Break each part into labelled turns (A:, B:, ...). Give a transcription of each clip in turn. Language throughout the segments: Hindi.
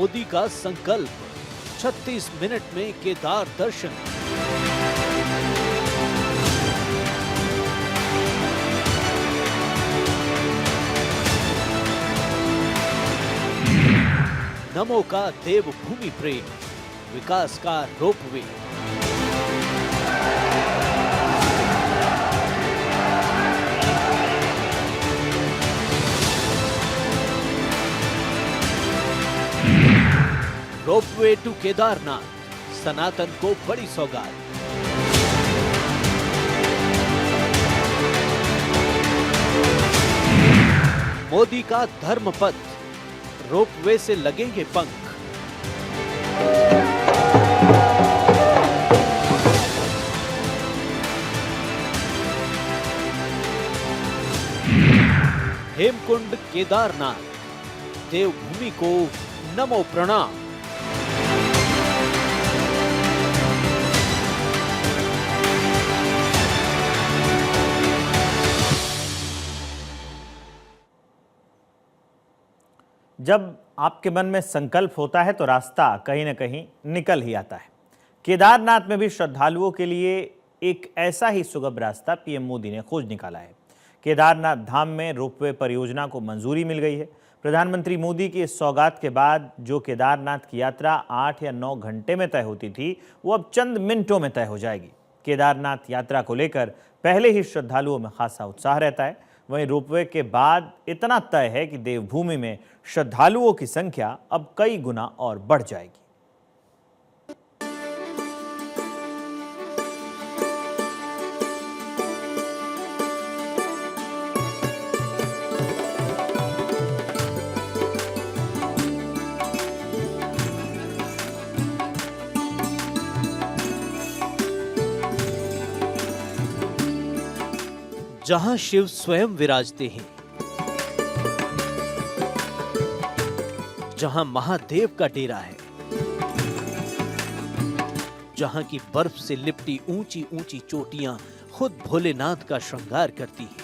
A: मोदी का संकल्प, 36 मिनट में केदार दर्शन। नमो का देवभूमि प्रेम, विकास का रोपवे। रोपवे टू केदारनाथ, सनातन को बड़ी सौगात। मोदी का धर्मपथ, रोपवे से लगेंगे पंख। हेमकुंड केदारनाथ, देवभूमि को नमो प्रणाम।
B: जब आपके मन में संकल्प होता है तो रास्ता कहीं न कहीं निकल ही आता है। केदारनाथ में भी श्रद्धालुओं के लिए एक ऐसा ही सुगम रास्ता पीएम मोदी ने खोज निकाला है। केदारनाथ धाम में रोपवे परियोजना को मंजूरी मिल गई है। प्रधानमंत्री मोदी की इस सौगात के बाद जो केदारनाथ की यात्रा 8 या 9 घंटे में तय होती थी, वो अब चंद मिनटों में तय हो जाएगी। केदारनाथ यात्रा को लेकर पहले ही श्रद्धालुओं में खासा उत्साह रहता है। वहीं रोपवे के बाद इतना तय है कि देवभूमि में श्रद्धालुओं की संख्या अब कई गुना और बढ़ जाएगी।
A: जहां शिव स्वयं विराजते हैं, जहां महादेव का डेरा है, जहां की बर्फ से लिपटी ऊंची ऊंची चोटियां खुद भोलेनाथ का श्रृंगार करती हैं,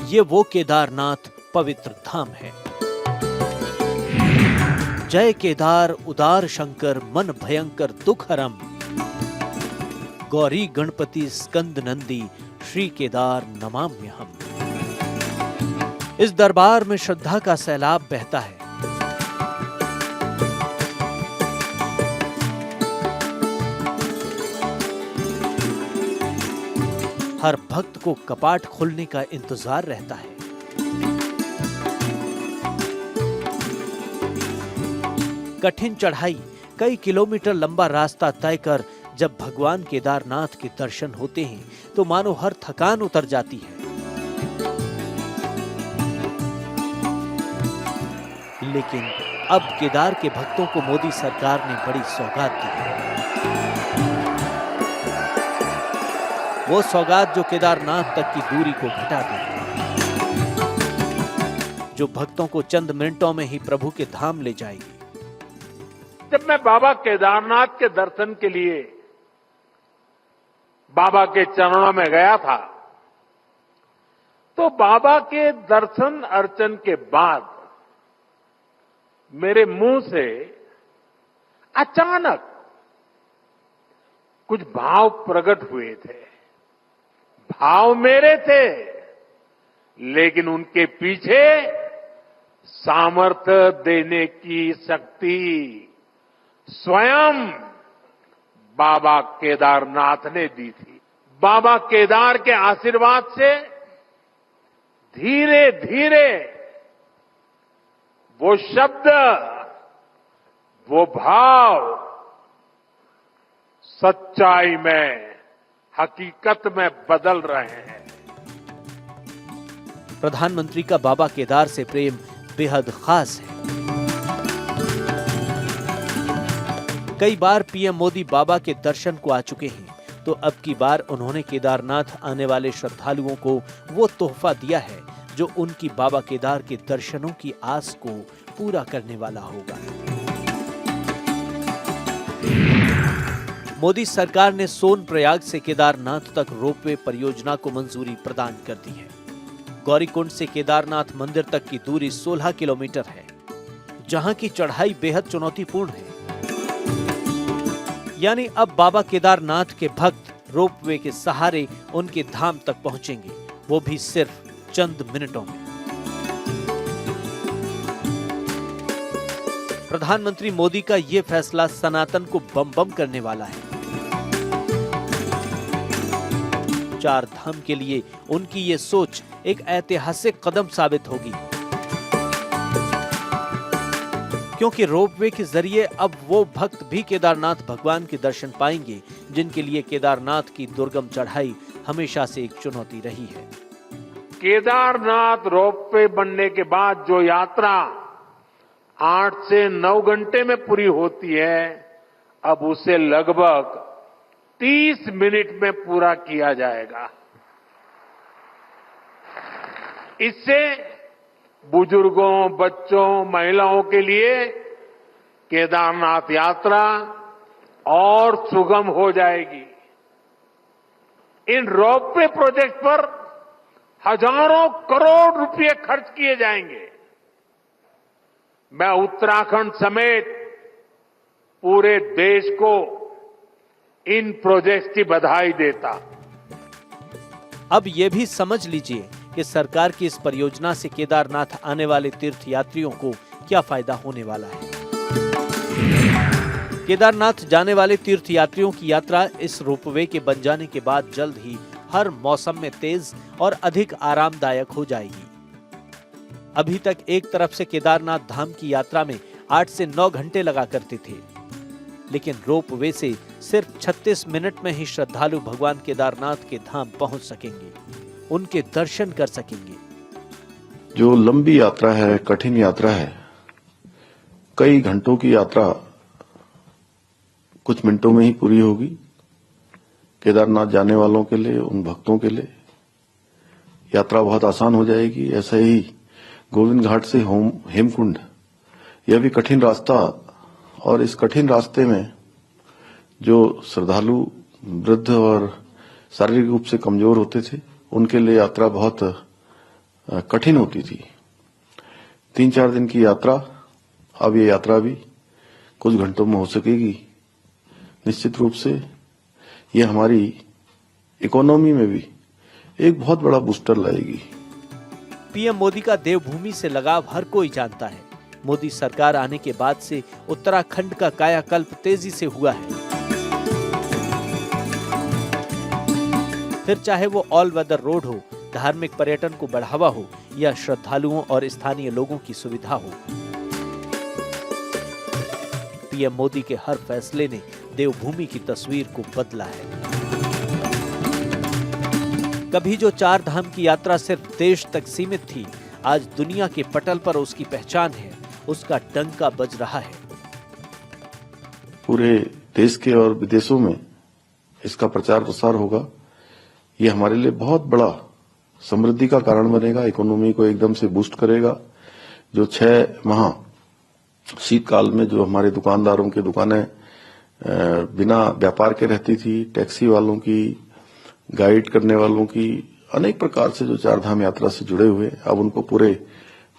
A: ये वो केदारनाथ पवित्र धाम है। जय केदार उदार शंकर मन भयंकर दुख हरम, गौरी गणपति स्कंद नंदी श्री केदार नमाम्यहम्। इस दरबार में श्रद्धा का सैलाब बहता है। हर भक्त को कपाट खुलने का इंतजार रहता है। कठिन चढ़ाई, कई किलोमीटर लंबा रास्ता तय कर जब भगवान केदारनाथ के दर्शन होते हैं तो मानो हर थकान उतर जाती है। लेकिन अब केदार के भक्तों को मोदी सरकार ने बड़ी सौगात दी है। वो सौगात जो केदारनाथ तक की दूरी को घटा देगी, जो भक्तों को चंद मिनटों में ही प्रभु के धाम ले जाएगी।
C: जब मैं बाबा केदारनाथ के दर्शन के लिए बाबा के चरणों में गया था, तो बाबा के दर्शन अर्चन के बाद मेरे मुंह से अचानक कुछ भाव प्रकट हुए थे। भाव मेरे थे, लेकिन उनके पीछे सामर्थ्य देने की शक्ति स्वयं बाबा केदारनाथ ने दी थी। बाबा केदार के आशीर्वाद से धीरे धीरे वो शब्द, वो भाव सच्चाई में, हकीकत में बदल रहे हैं।
A: प्रधानमंत्री का बाबा केदार से प्रेम बेहद खास है। कई बार पीएम मोदी बाबा के दर्शन को आ चुके हैं, तो अब की बार उन्होंने केदारनाथ आने वाले श्रद्धालुओं को वो तोहफा दिया है जो उनकी बाबा केदार के दर्शनों की आस को पूरा करने वाला होगा। मोदी सरकार ने सोनप्रयाग से केदारनाथ तक रोपवे परियोजना को मंजूरी प्रदान कर दी है। गौरीकुंड से केदारनाथ मंदिर तक की दूरी 16 किलोमीटर है। जहां की चढ़ाई बेहद चुनौतीपूर्ण है। यानी अब बाबा केदारनाथ के भक्त रोपवे के सहारे उनके धाम तक पहुंचेंगे, वो भी सिर्फ चंद मिनटों में। प्रधानमंत्री मोदी का यह फैसला सनातन को बम बम करने वाला है। चार धाम के लिए उनकी ये सोच एक ऐतिहासिक कदम साबित होगी, क्योंकि रोपवे के जरिए अब वो भक्त भी केदारनाथ भगवान के दर्शन पाएंगे जिनके लिए केदारनाथ की दुर्गम चढ़ाई हमेशा से एक चुनौती रही है।
C: केदारनाथ रोपवे बनने के बाद जो यात्रा 8 से 9 घंटे में पूरी होती है, अब उसे लगभग 30 मिनट में पूरा किया जाएगा। इससे बुजुर्गों, बच्चों, महिलाओं के लिए केदारनाथ यात्रा और सुगम हो जाएगी। इन रोपवे प्रोजेक्ट पर हजारों करोड़ रुपए खर्च किए जाएंगे। मैं उत्तराखंड समेत पूरे देश को इन प्रोजेक्ट्स की बधाई देता।
A: अब ये भी समझ लीजिए कि सरकार की इस परियोजना से केदारनाथ आने वाले तीर्थ यात्रियों को क्या फायदा होने वाला है। केदारनाथ जाने वाले तीर्थ यात्रियों की यात्रा इस रोपवे के बन जाने के बाद जल्द ही हर मौसम में तेज और अधिक आरामदायक हो जाएगी। अभी तक एक तरफ से केदारनाथ धाम की यात्रा में 8 से 9 घंटे लगा करते थे, लेकिन रोपवे से सिर्फ 36 मिनट में ही श्रद्धालु भगवान केदारनाथ के धाम पहुंच सकेंगे, उनके दर्शन कर सकेंगे।
D: जो लंबी यात्रा है, कठिन यात्रा है, कई घंटों की यात्रा कुछ मिनटों में ही पूरी होगी। केदारनाथ जाने वालों के लिए, उन भक्तों के लिए यात्रा बहुत आसान हो जाएगी। ऐसे ही गोविंद घाट से हेमकुंड, यह भी कठिन रास्ता, और इस कठिन रास्ते में जो श्रद्धालु वृद्ध और शारीरिक रूप से कमजोर होते थे, उनके लिए यात्रा बहुत कठिन होती थी। 3-4 दिन की यात्रा, अब ये यात्रा भी कुछ घंटों में हो सकेगी। निश्चित रूप से ये हमारी इकोनॉमी में भी एक बहुत बड़ा बूस्टर लाएगी।
A: पीएम मोदी का देवभूमि से लगाव हर कोई जानता है। मोदी सरकार आने के बाद से उत्तराखंड का कायाकल्प तेजी से हुआ है। फिर चाहे वो ऑल वेदर रोड हो, धार्मिक पर्यटन को बढ़ावा हो या श्रद्धालुओं और स्थानीय लोगों की सुविधा हो, पीएम मोदी के हर फैसले ने देवभूमि की तस्वीर को बदला है। कभी जो 4 धाम की यात्रा सिर्फ देश तक सीमित थी, आज दुनिया के पटल पर उसकी पहचान है, उसका डंका बज रहा है।
D: पूरे देश के और विदेशों में इसका प्रचार प्रसार होगा। ये हमारे लिए बहुत बड़ा समृद्धि का कारण बनेगा, इकोनॉमी को एकदम से बूस्ट करेगा। जो 6 माह शीतकाल में जो हमारे दुकानदारों की दुकानें बिना व्यापार के रहती थी, टैक्सी वालों की, गाइड करने वालों की, अनेक प्रकार से जो 4 धाम यात्रा से जुड़े हुए, अब उनको पूरे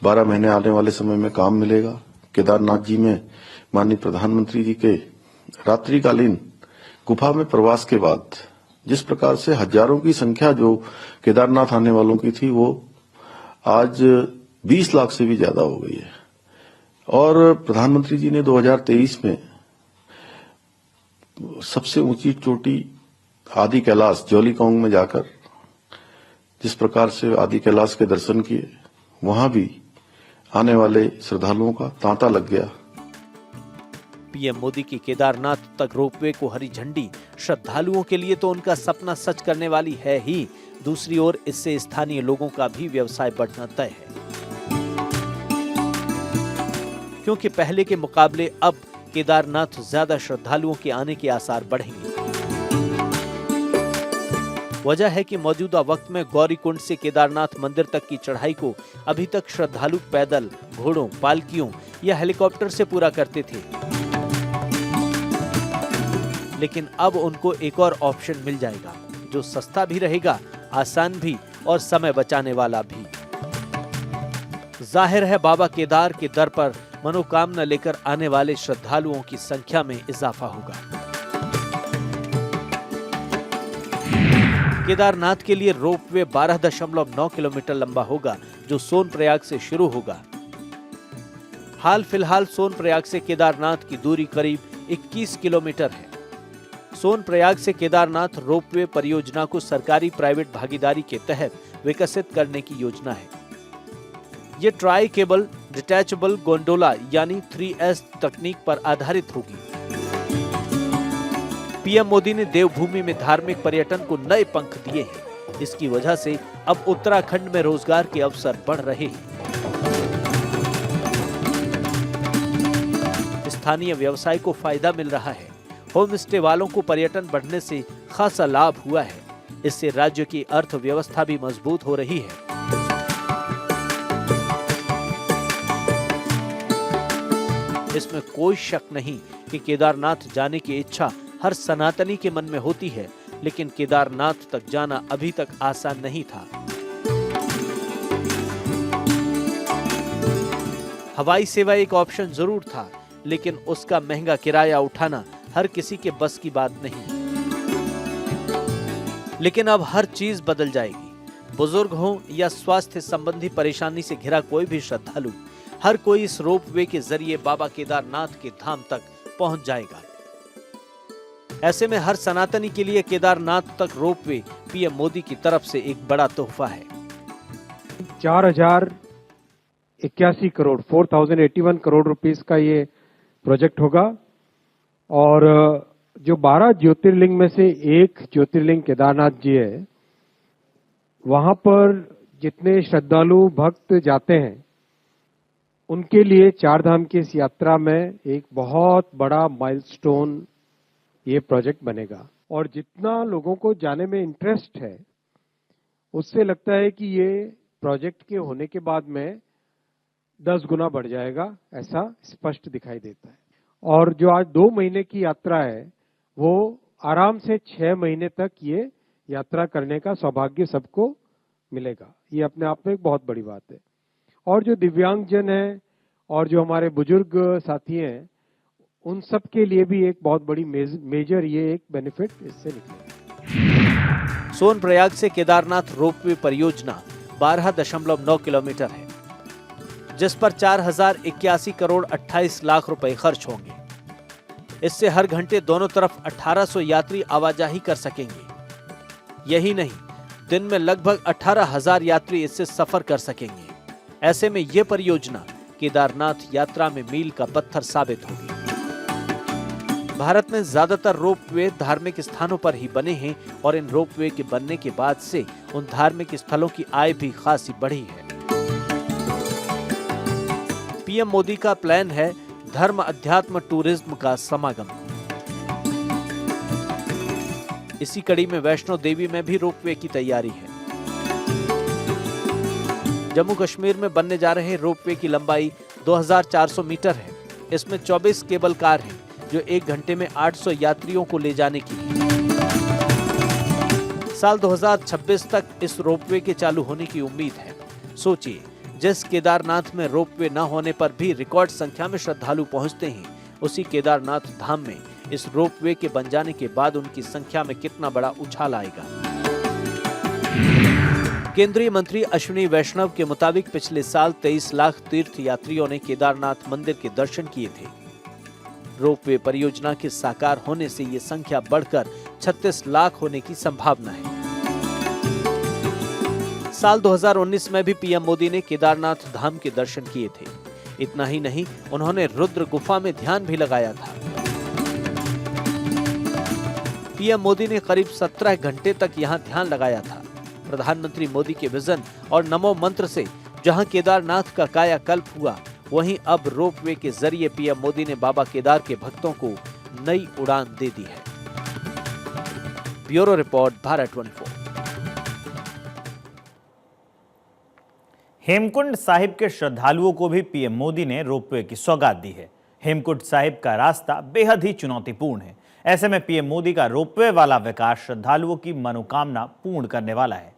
D: 12 महीने आने वाले समय में काम मिलेगा। केदारनाथ जी में माननीय प्रधानमंत्री जी के रात्रिकालीन गुफा में प्रवास के बाद जिस प्रकार से हजारों की संख्या जो केदारनाथ आने वालों की थी, वो आज 20 लाख से भी ज्यादा हो गई है। और प्रधानमंत्री जी ने 2023 में सबसे ऊंची चोटी आदि कैलाश जौलीकांग में जाकर जिस प्रकार से आदि कैलाश के दर्शन किए, वहां भी आने वाले श्रद्धालुओं का तांता लग गया।
A: पीएम मोदी की केदारनाथ तक रोपवे को हरी झंडी श्रद्धालुओं के लिए तो उनका सपना सच करने वाली है ही, दूसरी ओर इससे स्थानीय लोगों का भी व्यवसाय बढ़ना तय है, क्योंकि पहले के मुकाबले अब केदारनाथ ज्यादा श्रद्धालुओं के आने के आसार बढ़ेंगे। वजह है कि मौजूदा वक्त में गौरीकुंड से केदारनाथ मंदिर तक की चढ़ाई को अभी तक श्रद्धालु पैदल, घोड़ों, पालकियों या हेलीकॉप्टर से पूरा करते थे, लेकिन अब उनको एक और ऑप्शन मिल जाएगा जो सस्ता भी रहेगा, आसान भी और समय बचाने वाला भी। जाहिर है बाबा केदार के दर पर मनोकामना लेकर आने वाले श्रद्धालुओं की संख्या में इजाफा होगा। केदारनाथ के लिए रोपवे 12.9 किलोमीटर लंबा होगा, जो सोनप्रयाग से शुरू होगा। हाल फिलहाल सोनप्रयाग से केदारनाथ की दूरी करीब 21 किलोमीटर है। सोनप्रयाग से केदारनाथ रोपवे परियोजना को सरकारी प्राइवेट भागीदारी के तहत विकसित करने की योजना है। ये ट्राई केबल डिटैचेबल गोंडोला यानी 3S तकनीक पर आधारित होगी। पीएम मोदी ने देवभूमि में धार्मिक पर्यटन को नए पंख दिए हैं। इसकी वजह से अब उत्तराखंड में रोजगार के अवसर बढ़ रहे हैं। स्थानीय व्यवसाय को फायदा मिल रहा है। होम स्टे वालों को पर्यटन बढ़ने से खासा लाभ हुआ है। इससे राज्य की अर्थव्यवस्था भी मजबूत हो रही है। इसमें कोई शक नहीं कि केदारनाथ जाने की इच्छा हर सनातनी के मन में होती है, लेकिन केदारनाथ तक जाना अभी तक आसान नहीं था। हवाई सेवा एक ऑप्शन जरूर था, लेकिन उसका महंगा किराया उठाना हर किसी के बस की बात नहीं। लेकिन अब हर चीज बदल जाएगी। बुजुर्ग हो या स्वास्थ्य संबंधी परेशानी से घिरा कोई भी श्रद्धालु, हर कोई इस रोपवे के जरिए बाबा केदारनाथ के धाम तक पहुंच जाएगा। ऐसे में हर सनातनी के लिए केदारनाथ तक रोपवे पीएम मोदी की तरफ से एक बड़ा तोहफा है।
E: 4081 करोड़ 4081 करोड़ रुपीस का ये प्रोजेक्ट होगा और जो 12 ज्योतिर्लिंग में से एक ज्योतिर्लिंग केदारनाथ जी है, वहां पर जितने श्रद्धालु भक्त जाते हैं उनके लिए चार धाम की इस यात्रा में एक बहुत बड़ा माइलस्टोन ये प्रोजेक्ट बनेगा। और जितना लोगों को जाने में इंटरेस्ट है, उससे लगता है कि ये प्रोजेक्ट के होने के बाद में 10 गुना बढ़ जाएगा, ऐसा स्पष्ट दिखाई देता है। और जो आज 2 महीने की यात्रा है, वो आराम से 6 महीने तक ये यात्रा करने का सौभाग्य सबको मिलेगा। ये अपने आप में एक बहुत बड़ी बात है। और जो दिव्यांगजन है और जो हमारे बुजुर्ग साथी हैं, उन सब के लिए भी एक बहुत बड़ी मेजर ये एक बेनिफिट इससे निकलेगा।
A: सोनप्रयाग से केदारनाथ रोपवे परियोजना 12.9 किलोमीटर है, जिस पर 4081 करोड़ 28 लाख रुपए खर्च होंगे। इससे हर घंटे दोनों तरफ 1800 यात्री आवाजाही कर सकेंगे। यही नहीं, दिन में लगभग 18,000 यात्री इससे सफर कर सकेंगे। ऐसे में यह परियोजना केदारनाथ यात्रा में मील का पत्थर साबित होगी। भारत में ज्यादातर रोपवे धार्मिक स्थानों पर ही बने हैं और इन रोपवे के बनने के बाद से उन धार्मिक स्थलों की आय भी खासी बढ़ी है। पीएम मोदी का प्लान है धर्म अध्यात्म टूरिज्म का समागम। इसी कड़ी में वैष्णो देवी में भी रोपवे की तैयारी है। जम्मू कश्मीर में बनने जा रहे रोपवे की लंबाई 2400 मीटर है। इसमें 24 केबल कार हैं, जो 1 घंटे में 800 यात्रियों को ले जाने की है। साल 2026 तक इस रोपवे के चालू होने की उम्मीद है। सोचिए, जिस केदारनाथ में रोपवे न होने पर भी रिकॉर्ड संख्या में श्रद्धालु पहुंचते हैं, उसी केदारनाथ धाम में इस रोपवे के बन जाने के बाद उनकी संख्या में कितना बड़ा उछाल आएगा। केंद्रीय मंत्री अश्विनी वैष्णव के मुताबिक पिछले साल 23 लाख तीर्थ यात्रियों ने केदारनाथ मंदिर के दर्शन किए थे। रोपवे परियोजना के साकार होने से ये संख्या बढ़कर 36 लाख होने की संभावना है। साल 2019 में भी पीएम मोदी ने केदारनाथ धाम के दर्शन किए थे। इतना ही नहीं, उन्होंने रुद्र गुफा में ध्यान भी लगाया था। पीएम मोदी ने करीब 17 घंटे तक यहां ध्यान लगाया था। प्रधानमंत्री मोदी के विजन और नमो मंत्र से जहां केदारनाथ का कायाकल्प हुआ, वहीं अब रोपवे के जरिए पीएम मोदी ने बाबा केदार के भक्तों को नई उड़ान दे दी है। Bureau report, Bharat 24।
B: हेमकुंड साहिब के श्रद्धालुओं को भी पीएम मोदी ने रोपवे की सौगात दी है। हेमकुंड साहिब का रास्ता बेहद ही चुनौतीपूर्ण है। ऐसे में पीएम मोदी का रोपवे वाला विकास श्रद्धालुओं की मनोकामना पूर्ण करने वाला है।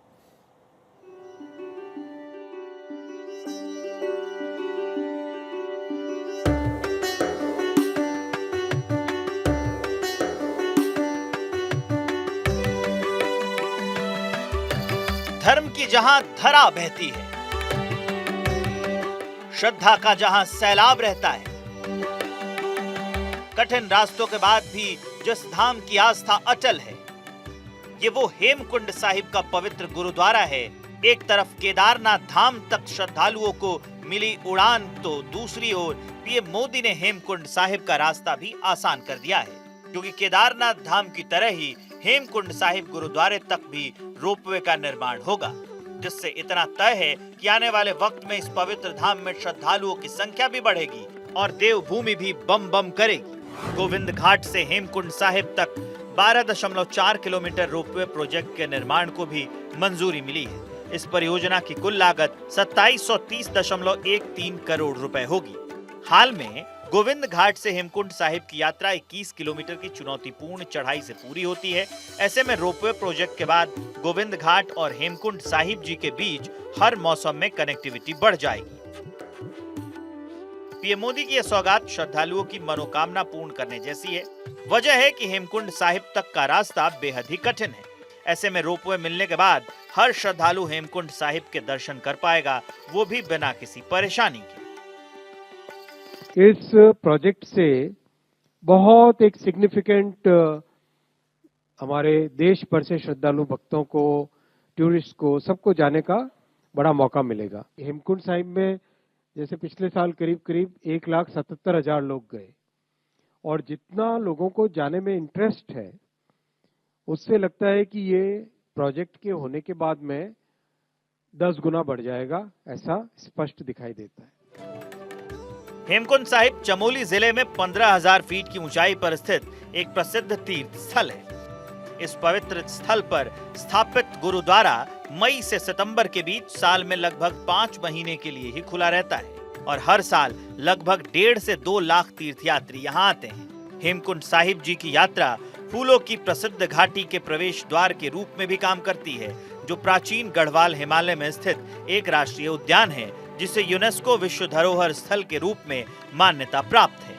B: धर्म की जहां धरा बहती है, श्रद्धा का जहां सैलाब रहता है, कठिन रास्तों के बाद भी जिस धाम की आस्था अटल है, ये वो हेमकुंड साहिब का पवित्र गुरुद्वारा है। एक तरफ केदारनाथ धाम तक श्रद्धालुओं को मिली उड़ान, तो दूसरी ओर पीएम मोदी ने हेमकुंड साहिब का रास्ता भी आसान कर दिया है, क्योंकि केदारनाथ धाम की तरह ही हेमकुंड साहिब गुरुद्वारे तक भी रोपवे का निर्माण होगा, जिससे इतना तय है कि आने वाले वक्त में इस पवित्र धाम में श्रद्धालुओं की संख्या भी बढ़ेगी और देवभूमि भी बम बम करेगी। गोविंद घाट से हेमकुंड साहिब तक 12.4 किलोमीटर रोपवे प्रोजेक्ट के निर्माण को भी मंजूरी मिली है। इस परियोजना की कुल लागत 2730.13 करोड़ रुपए होगी। हाल में गोविंद घाट से हेमकुंड साहिब की यात्रा 21 किलोमीटर की चुनौतीपूर्ण चढ़ाई से पूरी होती है। ऐसे में रोपवे प्रोजेक्ट के बाद गोविंद घाट और हेमकुंड साहिब जी के बीच हर मौसम में कनेक्टिविटी बढ़ जाएगी। पीएम मोदी की यह सौगात श्रद्धालुओं की मनोकामना पूर्ण करने जैसी है। वजह है कि हेमकुंड साहिब तक का रास्ता बेहद ही कठिन है। ऐसे में रोपवे मिलने के बाद हर श्रद्धालु हेमकुंड साहिब के दर्शन कर पाएगा, वो भी बिना किसी परेशानी के।
E: इस प्रोजेक्ट से बहुत एक सिग्निफिकेंट हमारे देश भर से श्रद्धालु भक्तों को, टूरिस्ट को, सबको जाने का बड़ा मौका मिलेगा। हेमकुंड साहिब में जैसे पिछले साल करीब 1,77,000 लोग गए, और जितना लोगों को जाने में इंटरेस्ट है, उससे लगता है कि ये प्रोजेक्ट के होने के बाद में 10 गुना बढ़ जाएगा, ऐसा स्पष्ट दिखाई देता है।
B: हेमकुंड साहिब चमोली जिले में 15,000 फीट की ऊंचाई पर स्थित एक प्रसिद्ध तीर्थ स्थल है। इस पवित्र स्थल पर स्थापित गुरुद्वारा मई से सितंबर के बीच साल में लगभग 5 महीने के लिए ही खुला रहता है, और हर साल लगभग 1.5 से 2 लाख तीर्थयात्री यहाँ आते हैं। हेमकुंड साहिब जी की यात्रा फूलों की प्रसिद्ध घाटी के प्रवेश द्वार के रूप में भी काम करती है, जो प्राचीन गढ़वाल हिमालय में स्थित एक राष्ट्रीय उद्यान है, जिसे यूनेस्को विश्व धरोहर स्थल के रूप में मान्यता प्राप्त है।